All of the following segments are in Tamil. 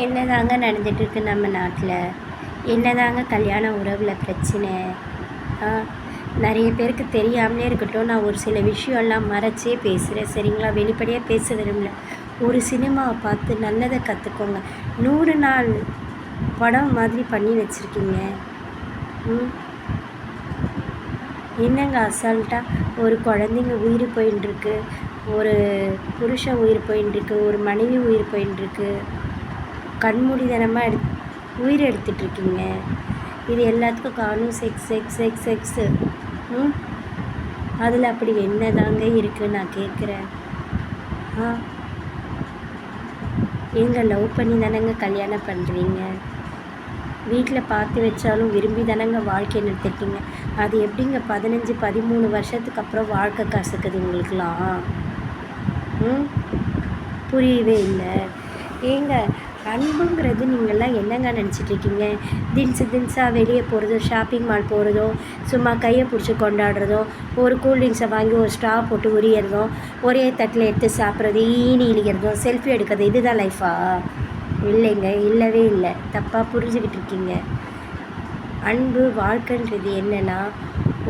என்னதாங்க நடந்துகிட்ருக்கு நம்ம நாட்டில்? என்னதாங்க கல்யாண உறவில் பிரச்சனை? ஆ நிறைய பேருக்கு தெரியாமலே இருக்கட்டும், நான் ஒரு சில விஷயம்லாம் மறைச்சே பேசுகிறேன், சரிங்களா? வெளிப்படையாக பேச விரும்பல. ஒரு சினிமாவை பார்த்து நல்லதை கற்றுக்கோங்க. 100 நாள் படம் மாதிரி பண்ணி வச்சுருக்கீங்க. என்னங்க அசால்ட்டாக ஒரு குழந்தைங்க உயிர் போயின்ட்டுருக்கு, ஒரு புருஷன் உயிர் போயின்ட்டுருக்கு, ஒரு மனைவி உயிர் போயின்ட்டுருக்கு, கண்மூடித்தனமாக உயிர் எடுத்துகிட்ருக்கீங்க. இது எல்லாத்துக்கும் காரணம் செக்ஸ் செக்ஸ் செக்ஸ் செக்ஸு. அதில் அப்படி என்ன தாங்க இருக்குது நான் கேட்குறேன். எங்கே லவ் பண்ணி தானேங்க கல்யாணம் பண்ணுறீங்க? வீட்டில் பார்த்து வச்சாலும் விரும்பி தானேங்க வாழ்க்கையை நடத்திருக்கீங்க. அது எப்படிங்க 15-13 வருஷத்துக்கு அப்புறம் வாழ்க்கை கசக்குது உங்களுக்கெலாம்? புரியவே இல்லை. ஏங்க அன்புங்கிறது நீங்கள்லாம் என்னங்க நினச்சிட்ருக்கீங்க? தின்ஸாக வெளியே போகிறதோ, ஷாப்பிங் மால் போகிறதோ, சும்மா கையை பிடிச்சி கொண்டாடுறதோ, ஒரு கூல்ட்ரிங்க்ஸை வாங்கி ஒரு ஸ்ட்ரா போட்டு உரியறதும், ஒரே தட்டில் எடுத்து சாப்பிட்றது, ஈனி இழிக்கிறதும், செல்ஃபி எடுக்கிறது, இதுதான் லைஃபா? இல்லைங்க, இல்லவே இல்லை. தப்பாக புரிஞ்சுக்கிட்டு இருக்கீங்க. அன்பு வாழ்க்கைன்றது என்னென்னா,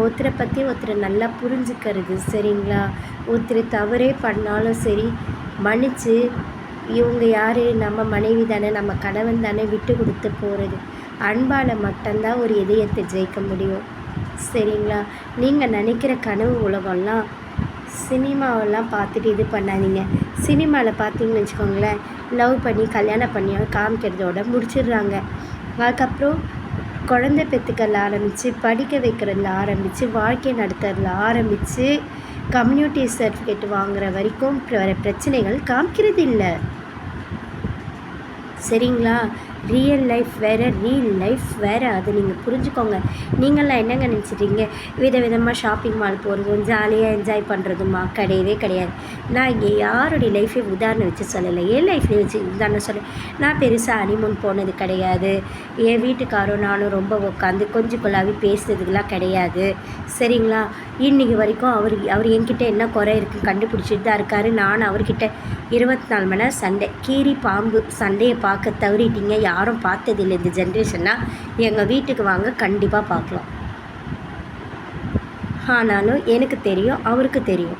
ஒருத்தரை பற்றி ஒருத்தரை நல்லா புரிஞ்சுக்கிறது, சரிங்களா? ஒருத்தர் தவறே பண்ணாலும் சரி மன்னித்து, இவங்க யார், நம்ம மனைவி தானே, நம்ம கணவன் தானே, விட்டு கொடுத்து போகிறது. அன்பால் மட்டும்தான் ஒரு இதயத்தை ஜெயிக்க முடியும், சரிங்களா? நீங்கள் நினைக்கிற கனவு உலகம்லாம் சினிமாவெல்லாம் பார்த்துட்டு இது பண்ணாதீங்க. சினிமாவில் பார்த்தீங்கன்னு வச்சுக்கோங்களேன், லவ் பண்ணி கல்யாணம் பண்ணி காமிக்கிறதோட முடிச்சிடுறாங்க. அதுக்கப்புறம் குழந்தை பெற்றுக்கல ஆரம்பித்து, படிக்க வைக்கிறதுல ஆரம்பித்து, வாழ்க்கை நடத்துறதுல ஆரம்பித்து, கம்யூனிட்டி சர்டிஃபிகேட் வாங்குகிற வரைக்கும் பிரச்சனைகள் காமிக்கிறது இல்லை, சரிங்களா? ரியல் லைஃப் வேறு, ரியல் லைஃப் வேறு. அது நீங்கள் புரிஞ்சுக்கோங்க. நீங்கள்லாம் என்னங்க நினச்சிட்டீங்க? விதவிதமாக ஷாப்பிங் மால் போகிறதும் ஜாலியாக என்ஜாய் பண்ணுறதுமா? கிடையவே கிடையாது. நான் இங்கே யாருடைய லைஃப்பையும் உதாரணம் வச்சு சொல்லலை, என் லைஃப்லேயே வச்சு உதாரணம் சொல்ல. நான் பெருசாக ஹனிமூன் போனது கிடையாது. என் வீட்டுக்காரும் நானும் ரொம்ப உட்காந்து கொஞ்சம் கொள்ளாவி பேசுறதுக்கெலாம் கிடையாது, சரிங்களா? இன்றைக்கி வரைக்கும் அவர் என்கிட்ட என்ன குறை இருக்குன்னு கண்டுபிடிச்சிட்டு தான் இருக்கார். நான் அவர்கிட்ட 24 மணி நேரம் சண்டை, கீரி பாம்பு சண்டையை பார்க்க தவறிட்டீங்க. யாரும் பார்த்ததில்லை இந்த ஜென்ரேஷன்னால். எங்கள் வீட்டுக்கு வாங்க, கண்டிப்பாக பார்க்கலாம். ஆனாலும் எனக்கு தெரியும், அவருக்கு தெரியும்.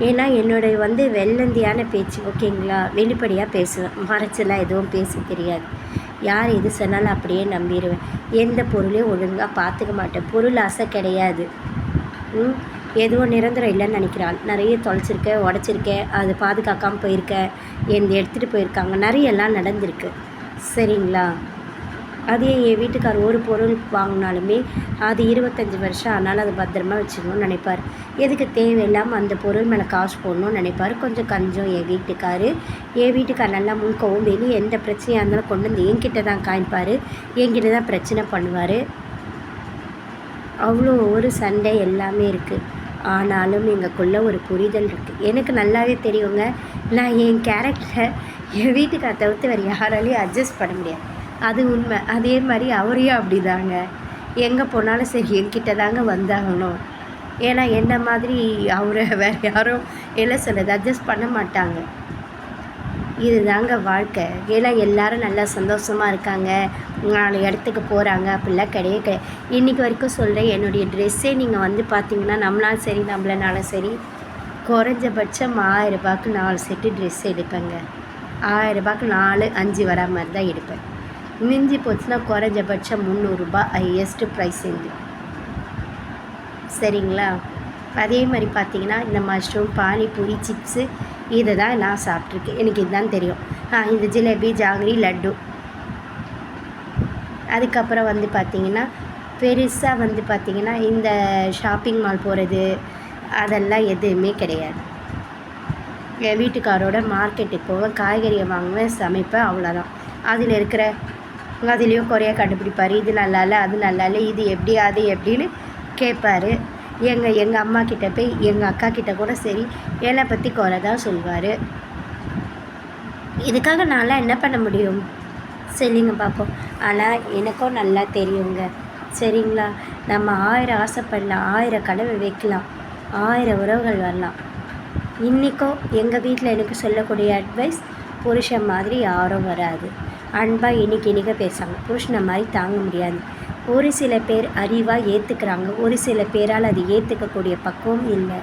ஏன்னா என்னுடைய வெள்ளந்தியான பேச்சு, ஓகேங்களா? வெளிப்படையாக பேசுவேன், மறைச்செல்லாம் எதுவும் பேச தெரியாது. யார் எது சொன்னாலும் அப்படியே நம்பிடுவேன். எந்த பொருளையும் ஒழுங்காக பார்த்துக்க மாட்டேன். பொருள் ஆசை கிடையாது. எதுவும் நிரந்தரம் இல்லைன்னு நினைக்கிறாள். நிறைய தொலைச்சிருக்கேன், உடச்சிருக்கேன், அது பாதுகாக்காமல் போயிருக்கேன், எடுத்துகிட்டு போயிருக்காங்க, நிறையெல்லாம் நடந்திருக்கு, சரிங்களா? அதே என் வீட்டுக்கார் ஒரு பொருள் வாங்கினாலுமே அது 25 வருஷம் ஆனாலும் அதை பத்திரமா வச்சுக்கணும்னு நினைப்பார். எதுக்கு தேவையில்லாமல் அந்த பொருள் மேலே காசு போடணும்னு நினைப்பார். கொஞ்சம் கஞ்சம் என் வீட்டுக்கார் நல்லா முன்கவும் வெளியே எந்த பிரச்சனையாக இருந்தாலும் கொண்டு வந்து என்கிட்ட தான் காமிப்பார், என்கிட்ட தான் பிரச்சனை பண்ணுவார். அவ்வளோ ஒரு சண்டை எல்லாமே இருக்குது. ஆனாலும் எங்களுக்குள்ளே ஒரு புரிதல் இருக்குது. எனக்கு நல்லாவே தெரியுங்க, நான் என் கேரக்டரை என் வீட்டுக்கார தவிர்த்து வேறு யாராலையும் அட்ஜஸ்ட் பண்ண முடியாது. அது உண்மை. அதே மாதிரி அவரையும் அப்படி தாங்க. எங்கே போனாலும் சரி என்கிட்ட தாங்க வந்தாகணும். ஏன்னா என்ன மாதிரி அவரை வேறு யாரும் என்ன சொல்கிறது அட்ஜஸ்ட் பண்ண மாட்டாங்க. இது தாங்க வாழ்க்கை. ஏன்னா எல்லோரும் நல்லா சந்தோஷமாக இருக்காங்க, 4 இடத்துக்கு போகிறாங்க, அப்படிலாம் கிடையாது. இன்றைக்கி வரைக்கும் சொல்கிறேன், என்னுடைய ட்ரெஸ்ஸே நீங்கள் பார்த்தீங்கன்னா, நம்மளாலும் சரி நம்மளனாலும் சரி குறைஞ்சபட்சம் 1000 ரூபாய்க்கு 4 செட்டு ட்ரெஸ் எடுப்பேங்க. 1000 ரூபாய்க்கு 4-5 வரா மாதிரி தான் எடுப்பேன். மிஞ்சி போச்சுன்னா குறைஞ்சபட்சம் 300 ரூபாய் ஹையஸ்ட்டு ப்ரைஸ் இருந்து, சரிங்களா? அதே மாதிரி பார்த்திங்கன்னா இந்த மஷ்ரூம், பானிபூரி, சிப்ஸு இதை தான் நான் சாப்பிட்ருக்கேன். எனக்கு இதுதான் தெரியும். இந்த ஜிலேபி, ஜாங்கிரி, லட்டு. அதுக்கப்புறம் பார்த்திங்கன்னா பெருசாக பார்த்திங்கன்னா இந்த ஷாப்பிங் மால் போகிறது அதெல்லாம் எதுவுமே கிடையாது. என் வீட்டுக்காரோட மார்க்கெட்டுக்கு போவேன், காய்கறியை வாங்குவேன், சமைப்பேன், அவ்வளோதான். அதில் இருக்கிற அதுலேயும் குறையாக கண்டுபிடிப்பார். இது நல்லா இல்லை, அது நல்லா இல்லை, இது எப்படி, அது எப்படின்னு கேட்பார். எங்கள் அம்மா கிட்டே போய் எங்கள் அக்கா கிட்டே கூட சரி என்னை பற்றி குறை தான் சொல்வார். இதுக்காக நான்லாம் என்ன பண்ண முடியும் சரிங்க பார்ப்போம். ஆனால் எனக்கும் நல்லா தெரியுங்க, சரிங்களா? நம்ம 1000 ஆசைப்படலாம், 1000 கனவு வைக்கலாம், 1000 உறவுகள் வரலாம். இன்றைக்கும் எங்கள் வீட்டில் எனக்கு சொல்லக்கூடிய அட்வைஸ், புருஷன் மாதிரி யாரும் வராது. அன்பாக இன்றைக்கி பேசுகிறாங்க, புருஷனை மாதிரி தாங்க முடியாது. ஒரு சில பேர் அறிவாக ஏற்றுக்கிறாங்க, ஒரு சில பேரால் அது ஏற்றுக்கக்கூடிய பக்குவம் இல்லை.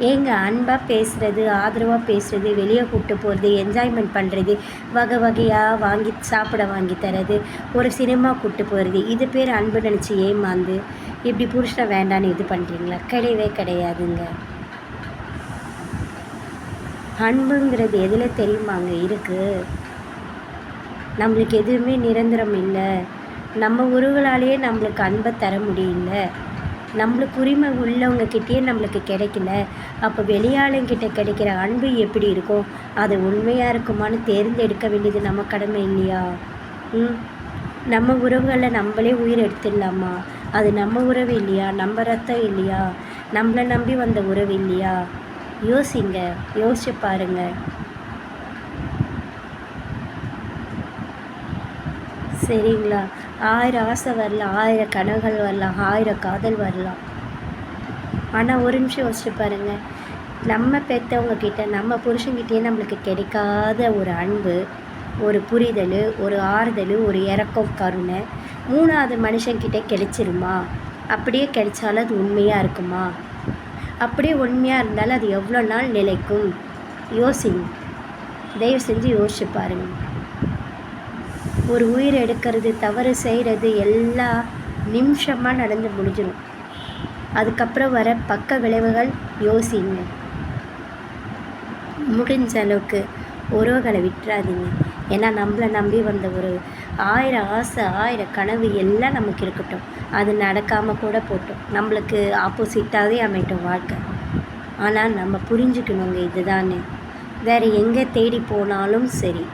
ஏங்க அன்பாக பேசுகிறது, ஆதரவாக பேசுகிறது, வெளியே கூப்பிட்டு போகிறது, என்ஜாய்மெண்ட் பண்ணுறது, வகை வகையாக வாங்கி சாப்பிட வாங்கி தரது, ஒரு சினிமா கூப்பிட்டு போகிறது, இது பேர் அன்பு நினச்சி ஏமாந்து இப்படி புருஷனை வேண்டான்னு இது பண்ணுறீங்களா? கிடையவே கிடையாதுங்க. அன்புங்கிறது எதில் தெரியுமாங்க இருக்குது? நம்மளுக்கு எதுவுமே நிரந்தரம் இல்லை. நம்ம உறவுகளாலேயே நம்மளுக்கு அன்பை தர முடியல. நம்மளுக்கு உரிமை உள்ளவங்கக்கிட்டேயே நம்மளுக்கு கிடைக்கல. அப்போ வெளியாளுங்கிட்ட கிடைக்கிற அன்பு எப்படி இருக்கும்? அது உண்மையாக இருக்குமான்னு தேர்ந்தெடுக்க வேண்டியது நம்ம கடமை இல்லையா? நம்ம உறவுகளை நம்மளே உயிர் எடுத்துடலாமா? அது நம்ம உறவு இல்லையா? நம்ம ரத்தம் இல்லையா? நம்மளை நம்பி வந்த உறவு இல்லையா? யோசிங்க, யோசிச்சு பாருங்கள். சரிங்களா? 1000 ஆசை வரலாம், 1000 கனவுகள் வரலாம், 1000 காதல் வரலாம். ஆனால் ஒரு நிமிஷம் யோசிச்சு பாருங்கள். நம்ம பெற்றவங்கக்கிட்ட, நம்ம புருஷன்கிட்டே நம்மளுக்கு கிடைக்காத ஒரு அன்பு, ஒரு புரிதல், ஒரு ஆறுதல், ஒரு இரக்கம், கருணை 3வது மனுஷன்கிட்ட கிடைச்சிருமா? அப்படியே கிடைச்சாலும் அது உண்மையாக இருக்குமா? அப்படியே உண்மையாக இருந்தாலும் அது எவ்வளோ நாள் நிலைக்கும்? யோசிங்க, தயவு செஞ்சு யோசிச்சு பாருங்கள். ஒரு உயிர் எடுக்கிறது, தவறு செய்கிறது எல்லா நிமிஷமாக நடந்து முடிஞ்சிடும். அதுக்கப்புறம் வர பக்க விளைவுகள் யோசிங்க. முடிஞ்ச அளவுக்கு உறவுகளை விட்டுறாதீங்க. ஏன்னா நம்மளை நம்பி வந்த உறவு. 1000 ஆசை, 1000 கனவு எல்லாம் நமக்கு இருக்கட்டும், அது நடக்காமல் கூட போட்டோம், நம்மளுக்கு ஆப்போசிட்டாகவே அமையட்டும் வாழ்க்கை. ஆனால் நம்ம புரிஞ்சுக்கணுங்க, இதுதானே. வேறு எங்கே தேடி போனாலும் சரி,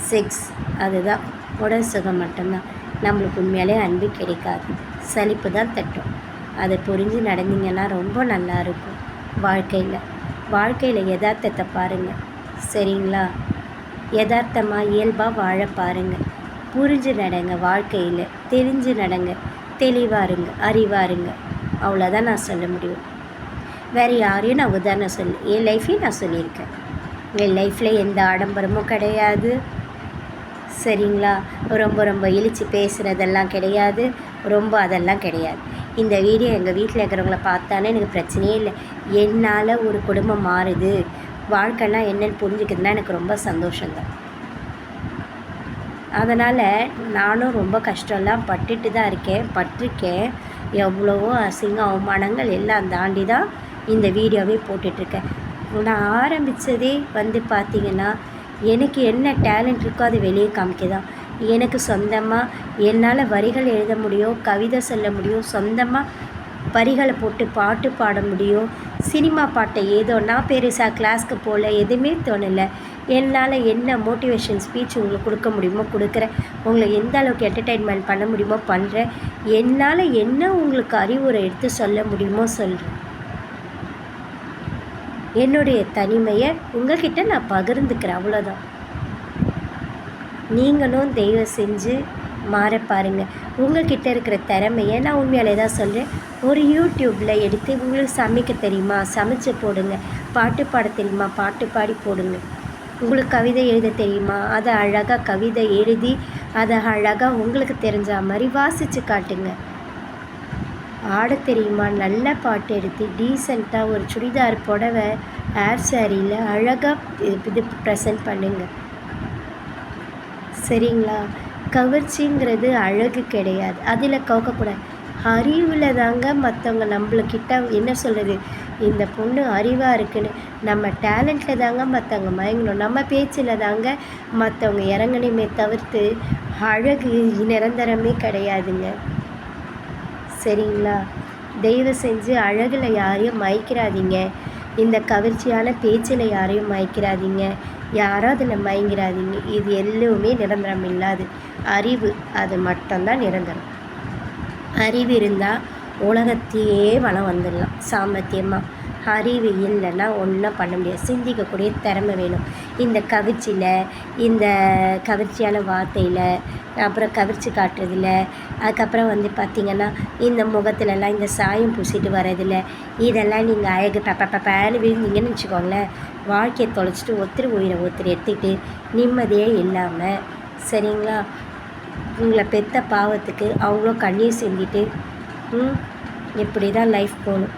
செக்ஸ் அதுதான், உடல் சுகம் மட்டும்தான். நம்மளுக்கு உண்மையாலே அன்பு கிடைக்காது, சலிப்பு தான் தட்டும். அதை புரிஞ்சு நடந்தீங்கன்னா ரொம்ப நல்லாயிருக்கும். வாழ்க்கையில் யதார்த்தத்தை பாருங்கள், சரிங்களா? யதார்த்தமாக இயல்பாக வாழ பாருங்கள். புரிஞ்சு நடங்க, வாழ்க்கையில் தெரிஞ்சு நடங்க, தெளிவாக இருங்க, அறிவாக இருங்க. அவ்வளோதான் நான் சொல்ல முடியும். வேறு யாரையும் நான் உதாரணம் என் லைஃப்லேயும் நான் சொல்லியிருக்கேன். என் லைஃப்பில் எந்த ஆடம்பரமும் கிடையாது, சரிங்களா? ரொம்ப இழிச்சு பேசுகிறதெல்லாம் கிடையாது, அதெல்லாம் கிடையாது. இந்த வீடியோ எங்கள் வீட்டில் இருக்கிறவங்கள பார்த்தாலே எனக்கு பிரச்சனையே இல்லை. என்னால் ஒரு குடும்பம் மாறுது, வாழ்க்கைன்னா என்னென்னு புரிஞ்சுக்கிறதுனா எனக்கு ரொம்ப சந்தோஷந்தான். அதனால் நானும் ரொம்ப கஷ்டம்லாம் பட்டுட்டு தான் பட்டிருக்கேன். எவ்வளவோ அசிங்கம் அவமானங்கள் எல்லாம் தாண்டி தான் இந்த வீடியோவே போட்டுட்ருக்கேன். நான் ஆரம்பித்ததே பார்த்திங்கன்னா, எனக்கு என்ன டேலண்ட் இருக்கோ அதை வெளியே காமிக்க தான். எனக்கு சொந்தமாக என்னால் வரிகள் எழுத முடியும், கவிதை சொல்ல முடியும், சொந்தமாக வரிகளை போட்டு பாட்டு பாட முடியும். சினிமா பாட்டை ஏதோ நான் பெருசாக கிளாஸ்க்கு போகல, எதுவுமே தோணலை. என்னால் என்ன மோட்டிவேஷன் ஸ்பீச் உங்களுக்கு கொடுக்க முடியுமோ கொடுக்குறேன். உங்களை எந்த அளவுக்கு என்டர்டெயின்மெண்ட் பண்ண முடியுமோ பண்ணுறேன். என்னால் என்ன உங்களுக்கு அறிவுரை எடுத்து சொல்ல முடியுமோ சொல்கிறேன். என்னுடைய தனிமையை உங்கள்கிட்ட நான் பகிர்ந்துக்கிறேன், அவ்வளோதான். நீங்களும் தயவு செஞ்சு மாற பாருங்கள். உங்கள்கிட்ட இருக்கிற திறமையை நான் உண்மையாலே தான் சொல்கிறேன். ஒரு யூடியூப்பில் எடுத்து உங்களுக்கு சமைக்க தெரியுமா, சமைச்சு போடுங்க. பாட்டு பாட தெரியுமா, பாட்டு பாடி போடுங்க. உங்களுக்கு கவிதை எழுத தெரியுமா, அதை அழகாக கவிதை எழுதி அதை அழகாக உங்களுக்கு தெரிஞ்ச மாதிரி வாசித்து காட்டுங்க. ஆட தெரியுமா, நல்ல பாட்டு எடுத்து டீசெண்டாக ஒரு சுடிதார் புடவை ஹேர் சாரியில் அழகாக இது ப்ரெசன்ட் பண்ணுங்க, சரிங்களா? கவர்ச்சிங்கிறது அழகு கிடையாது, அதில் கவக்கக்கூடாது. அறிவில் தாங்க மற்றவங்க நம்மளுக்கிட்ட என்ன சொல்கிறது, இந்த பொண்ணு அறிவாக இருக்குன்னு. நம்ம டேலண்ட்டில் தாங்க மற்றவங்க மயங்கணும், நம்ம பேச்சில் தாங்க மற்றவங்க இறங்கணுமே தவிர்த்து அழகு நிரந்தரமே கிடையாதுங்க, சரிங்களா? தயவு செஞ்சு அழகில் யாரையும் மயக்கிறாதீங்க, இந்த கவர்ச்சியான பேச்சில் யாரையும் மயக்கிறாதீங்க, யாரும் அதில் மயங்கிறாதீங்க. இது எல்லோருமே நிரந்தரம் இல்லாது. அறிவு அது மட்டும்தான் நிரந்தரம். அறிவு இருந்தால் உலகத்தையே வளம் வந்துடலாம் சாமர்த்தியமாக. அறிவு இல்லைன்னா ஒன்றும் பண்ண முடியாது. சிந்திக்கக்கூடிய திறமை வேணும். இந்த கவிர்ச்சியில், இந்த கவர்ச்சியான வார்த்தையில், அப்புறம் கவிர்ச்சி காட்டுறதில்ல, அதுக்கப்புறம் வந்து பார்த்திங்கன்னா இந்த முகத்துலலாம் இந்த சாயம் பூசிட்டு வர்றதில்ல, இதெல்லாம் நீங்கள் அழகு பப்பன்னு விழுந்தீங்கன்னு வச்சுக்கோங்களேன், வாழ்க்கையை தொலைச்சிட்டு ஒருத்தர் உயிரை ஒருத்தர் எடுத்துக்கிட்டு நிம்மதியே இல்லாமல், சரிங்களா, உங்களை பெத்த பாவத்துக்கு அவ்வளோ கண்ணீர் சிந்திட்டு இப்படி தான் லைஃப் போகணும்.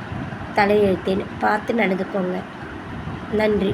தலையெழுத்தேன்னு பார்த்து நடந்துக்கோங்க. நன்றி.